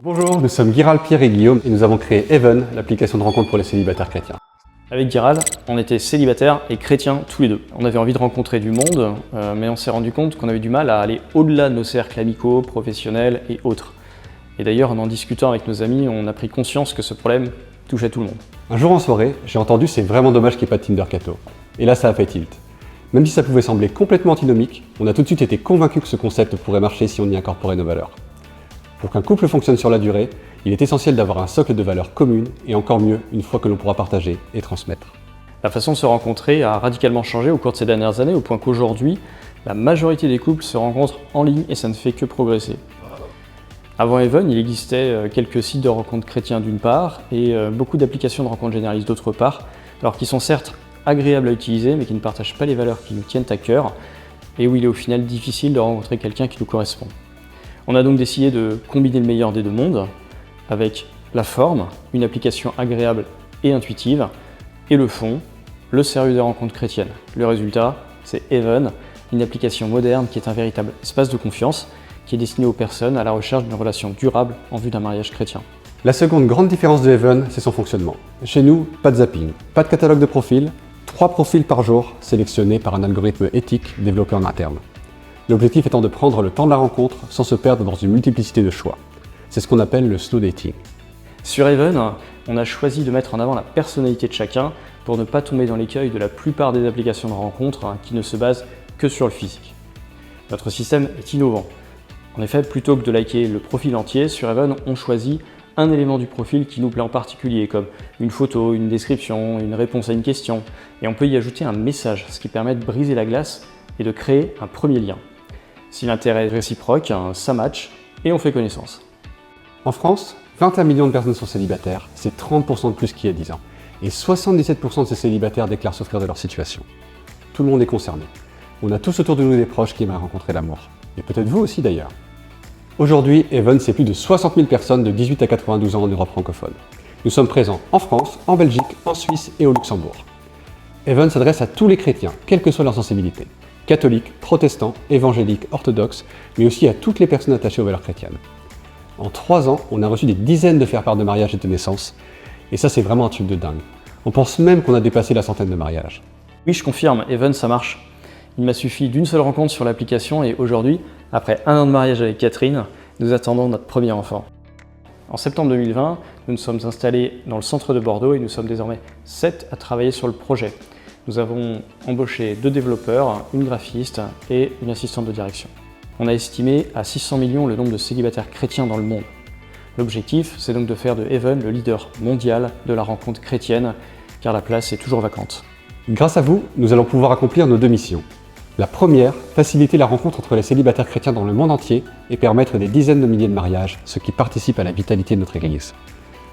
Bonjour, nous sommes Guiral, Pierre et Guillaume et nous avons créé Even, l'application de rencontre pour les célibataires chrétiens. Avec Guiral, on était célibataires et chrétiens tous les deux. On avait envie de rencontrer du monde, mais on s'est rendu compte qu'on avait du mal à aller au-delà de nos cercles amicaux, professionnels et autres. Et d'ailleurs, en discutant avec nos amis, on a pris conscience que ce problème touchait tout le monde. Un jour en soirée, j'ai entendu c'est vraiment dommage qu'il n'y ait pas de Tinder Catho. Et là, ça a fait tilt. Même si ça pouvait sembler complètement antinomique, on a tout de suite été convaincus que ce concept pourrait marcher si on y incorporait nos valeurs. Pour qu'un couple fonctionne sur la durée, il est essentiel d'avoir un socle de valeurs communes et encore mieux une fois que l'on pourra partager et transmettre. La façon de se rencontrer a radicalement changé au cours de ces dernières années, au point qu'aujourd'hui, la majorité des couples se rencontrent en ligne et ça ne fait que progresser. Avant Even, il existait quelques sites de rencontres chrétiens d'une part et beaucoup d'applications de rencontres généralistes d'autre part, alors qui sont certes agréables à utiliser mais qui ne partagent pas les valeurs qui nous tiennent à cœur et où il est au final difficile de rencontrer quelqu'un qui nous correspond. On a donc décidé de combiner le meilleur des deux mondes avec la forme, une application agréable et intuitive, et le fond, le sérieux des rencontres chrétiennes. Le résultat, c'est Even, une application moderne qui est un véritable espace de confiance qui est destiné aux personnes à la recherche d'une relation durable en vue d'un mariage chrétien. La seconde grande différence de Even, c'est son fonctionnement. Chez nous, pas de zapping, pas de catalogue de profils, 3 profils par jour sélectionnés par un algorithme éthique développé en interne. L'objectif étant de prendre le temps de la rencontre sans se perdre dans une multiplicité de choix. C'est ce qu'on appelle le slow dating. Sur Even, on a choisi de mettre en avant la personnalité de chacun pour ne pas tomber dans l'écueil de la plupart des applications de rencontres qui ne se basent que sur le physique. Notre système est innovant. En effet, plutôt que de liker le profil entier, sur Even, on choisit un élément du profil qui nous plaît en particulier, comme une photo, une description, une réponse à une question, et on peut y ajouter un message, ce qui permet de briser la glace et de créer un premier lien. Si l'intérêt est réciproque, ça match et on fait connaissance. En France, 21 millions de personnes sont célibataires, c'est 30% de plus qu'il y a 10 ans. Et 77% de ces célibataires déclarent souffrir de leur situation. Tout le monde est concerné. On a tous autour de nous des proches qui aimeraient rencontrer l'amour. Et peut-être vous aussi d'ailleurs. Aujourd'hui, Even, c'est plus de 60 000 personnes de 18 à 92 ans en Europe francophone. Nous sommes présents en France, en Belgique, en Suisse et au Luxembourg. Even s'adresse à tous les chrétiens, quelle que soit leur sensibilité. Catholiques, protestants, évangéliques, orthodoxes, mais aussi à toutes les personnes attachées aux valeurs chrétiennes. En 3 ans, on a reçu des dizaines de faire-part de mariages et de naissances, et ça c'est vraiment un truc de dingue. On pense même qu'on a dépassé la centaine de mariages. Oui, je confirme, Even, ça marche. Il m'a suffi d'une seule rencontre sur l'application et aujourd'hui, après 1 an de mariage avec Catherine, nous attendons notre premier enfant. En septembre 2020, nous nous sommes installés dans le centre de Bordeaux et nous sommes désormais 7 à travailler sur le projet. Nous avons embauché 2 développeurs, une graphiste et une assistante de direction. On a estimé à 600 millions le nombre de célibataires chrétiens dans le monde. L'objectif, c'est donc de faire de Even le leader mondial de la rencontre chrétienne, car la place est toujours vacante. Grâce à vous, nous allons pouvoir accomplir nos 2 missions. La première, faciliter la rencontre entre les célibataires chrétiens dans le monde entier et permettre des dizaines de milliers de mariages, ce qui participe à la vitalité de notre Église.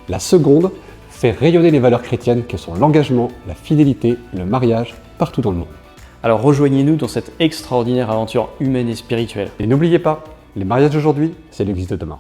La seconde, faire rayonner les valeurs chrétiennes que sont l'engagement, la fidélité et le mariage partout dans le monde. Alors rejoignez-nous dans cette extraordinaire aventure humaine et spirituelle. Et n'oubliez pas, les mariages d'aujourd'hui, c'est l'Église de demain.